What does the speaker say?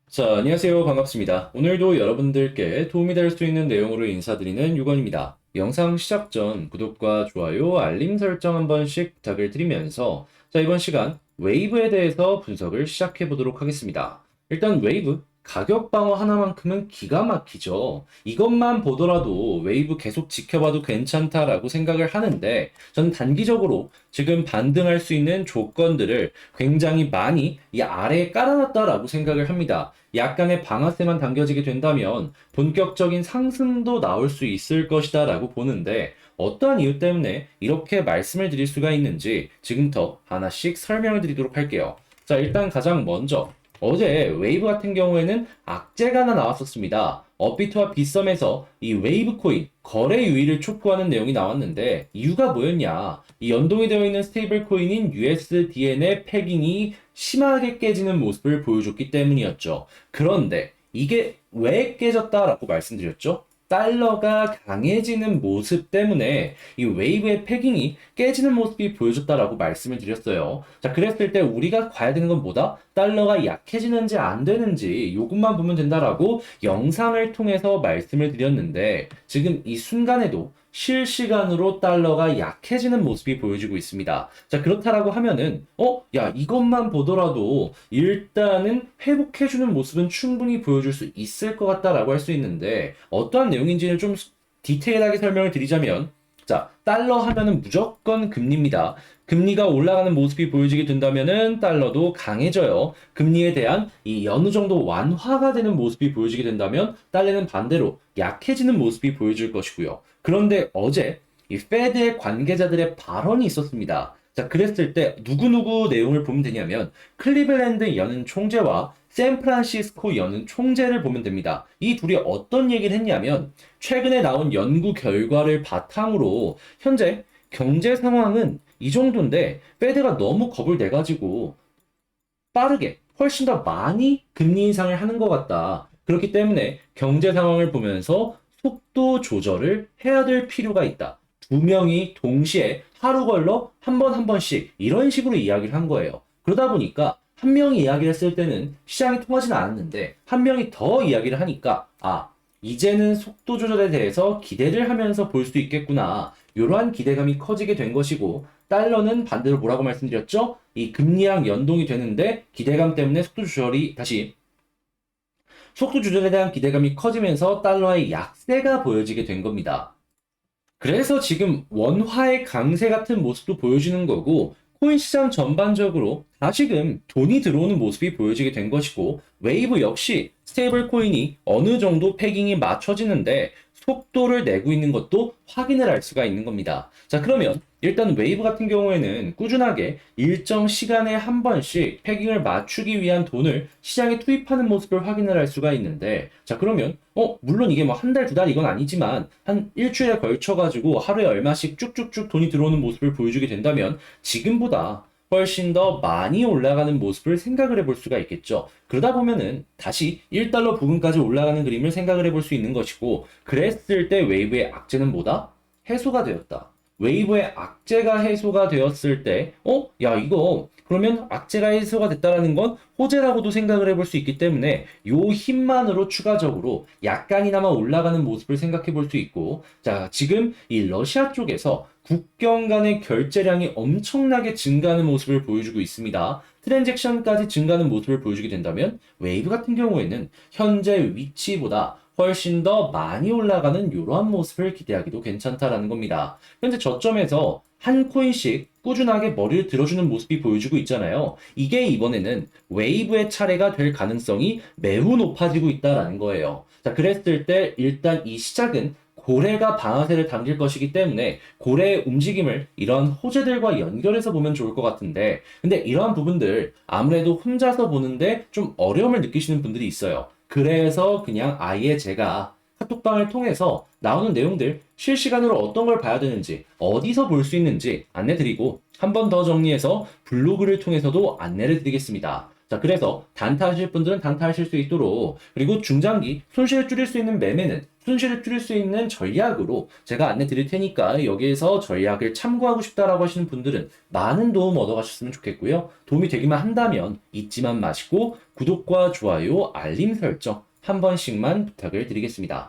자, 안녕하세요. 반갑습니다. 오늘도 여러분들께 도움이 될 수 있는 내용으로 인사드리는 유건입니다. 영상 시작 전 구독과 좋아요, 알림 설정 한 번씩 부탁을 드리면서 자, 이번 시간 웨이브에 대해서 분석을 시작해 보도록 하겠습니다. 일단 웨이브 가격 방어 하나만큼은 기가 막히죠. 이것만 보더라도 웨이브 계속 지켜봐도 괜찮다라고 생각을 하는데 저는 단기적으로 지금 반등할 수 있는 조건들을 굉장히 많이 이 아래에 깔아놨다라고 생각을 합니다. 약간의 방아쇠만 당겨지게 된다면 본격적인 상승도 나올 수 있을 것이다 라고 보는데 어떠한 이유 때문에 이렇게 말씀을 드릴 수가 있는지 지금부터 하나씩 설명을 드리도록 할게요. 자, 일단 가장 먼저 어제 웨이브 같은 경우에는 악재가 하나 나왔었습니다. 업비트와 빗썸에서 이 웨이브 코인 거래 유의를 촉구하는 내용이 나왔는데 이유가 뭐였냐? 이 연동이 되어 있는 스테이블 코인인 USDN의 패깅이 심하게 깨지는 모습을 보여줬기 때문이었죠. 그런데 이게 왜 깨졌다라고 말씀드렸죠? 달러가 강해지는 모습 때문에 이 웨이브의 패깅이 깨지는 모습이 보여줬다라고 말씀을 드렸어요. 자, 그랬을 때 우리가 봐야 되는 건 뭐다? 달러가 약해지는지 안 되는지 요것만 보면 된다라고 영상을 통해서 말씀을 드렸는데 지금 이 순간에도 실시간으로 달러가 약해지는 모습이 보여지고 있습니다. 자, 그렇다라고 하면은, 야, 이것만 보더라도 일단은 회복해주는 모습은 충분히 보여줄 수 있을 것 같다라고 할 수 있는데, 어떠한 내용인지는 좀 디테일하게 설명을 드리자면, 자, 달러 하면은 무조건 금리입니다. 금리가 올라가는 모습이 보여지게 된다면은 달러도 강해져요. 금리에 대한 이 어느 정도 완화가 되는 모습이 보여지게 된다면 달러는 반대로 약해지는 모습이 보여질 것이고요. 그런데 어제 이 페드의 관계자들의 발언이 있었습니다. 자, 그랬을 때 누구누구 내용을 보면 되냐면 클리블랜드 연은 총재와 샌프란시스코 연은 총재를 보면 됩니다. 이 둘이 어떤 얘기를 했냐면 최근에 나온 연구 결과를 바탕으로 현재 경제 상황은 이 정도인데 페드가 너무 겁을 내가지고 빠르게 훨씬 더 많이 금리 인상을 하는 것 같다. 그렇기 때문에 경제 상황을 보면서 속도 조절을 해야 될 필요가 있다. 두 명이 동시에 하루 걸러 한 번씩 이런 식으로 이야기를 한 거예요. 그러다 보니까 한 명이 이야기를 했을 때는 시장이 통하지는 않았는데 한 명이 더 이야기를 하니까 이제는 속도 조절에 대해서 기대를 하면서 볼 수 있겠구나. 이러한 기대감이 커지게 된 것이고 달러는 반대로 뭐라고 말씀드렸죠? 이 금리랑 연동이 되는데 기대감 때문에 속도 조절에 대한 기대감이 커지면서 달러의 약세가 보여지게 된 겁니다. 그래서 지금 원화의 강세 같은 모습도 보여지는 거고 코인 시장 전반적으로 다시금 돈이 들어오는 모습이 보여지게 된 것이고 웨이브 역시 스테이블 코인이 어느 정도 패깅이 맞춰지는데 속도를 내고 있는 것도 확인을 할 수가 있는 겁니다. 자, 그러면 일단 웨이브 같은 경우에는 꾸준하게 일정 시간에 한 번씩 패깅을 맞추기 위한 돈을 시장에 투입하는 모습을 확인을 할 수가 있는데 자, 그러면 물론 이게 뭐 한 달, 두 달 이건 아니지만 한 일주일에 걸쳐가지고 하루에 얼마씩 쭉쭉쭉 돈이 들어오는 모습을 보여주게 된다면 지금보다 훨씬 더 많이 올라가는 모습을 생각을 해볼 수가 있겠죠. 그러다 보면은 다시 1달러 부근까지 올라가는 그림을 생각을 해볼 수 있는 것이고, 그랬을 때 웨이브의 악재는 뭐다? 해소가 되었다. 웨이브의 악재가 해소가 되었을 때, 야, 이거, 그러면 악재가 해소가 됐다라는 건 호재라고도 생각을 해볼 수 있기 때문에 요 힘만으로 추가적으로 약간이나마 올라가는 모습을 생각해 볼 수 있고, 자, 지금 이 러시아 쪽에서 국경 간의 결제량이 엄청나게 증가하는 모습을 보여주고 있습니다. 트랜잭션까지 증가하는 모습을 보여주게 된다면 웨이브 같은 경우에는 현재 위치보다 훨씬 더 많이 올라가는 이러한 모습을 기대하기도 괜찮다라는 겁니다. 현재 저점에서 한 코인씩 꾸준하게 머리를 들어주는 모습이 보여주고 있잖아요. 이게 이번에는 웨이브의 차례가 될 가능성이 매우 높아지고 있다라는 거예요. 자, 그랬을 때 일단 이 시작은 고래가 방아쇠를 당길 것이기 때문에 고래의 움직임을 이런 호재들과 연결해서 보면 좋을 것 같은데 근데 이러한 부분들 아무래도 혼자서 보는데 좀 어려움을 느끼시는 분들이 있어요. 그래서 그냥 아예 제가 카톡방을 통해서 나오는 내용들 실시간으로 어떤 걸 봐야 되는지 어디서 볼 수 있는지 안내드리고 한 번 더 정리해서 블로그를 통해서도 안내를 드리겠습니다. 자, 그래서 단타하실 분들은 단타하실 수 있도록 그리고 중장기 손실을 줄일 수 있는 매매는 손실을 줄일 수 있는 전략으로 제가 안내 드릴 테니까 여기에서 전략을 참고하고 싶다라고 하시는 분들은 많은 도움 얻어가셨으면 좋겠고요. 도움이 되기만 한다면 잊지만 마시고 구독과 좋아요, 알림 설정 한 번씩만 부탁을 드리겠습니다.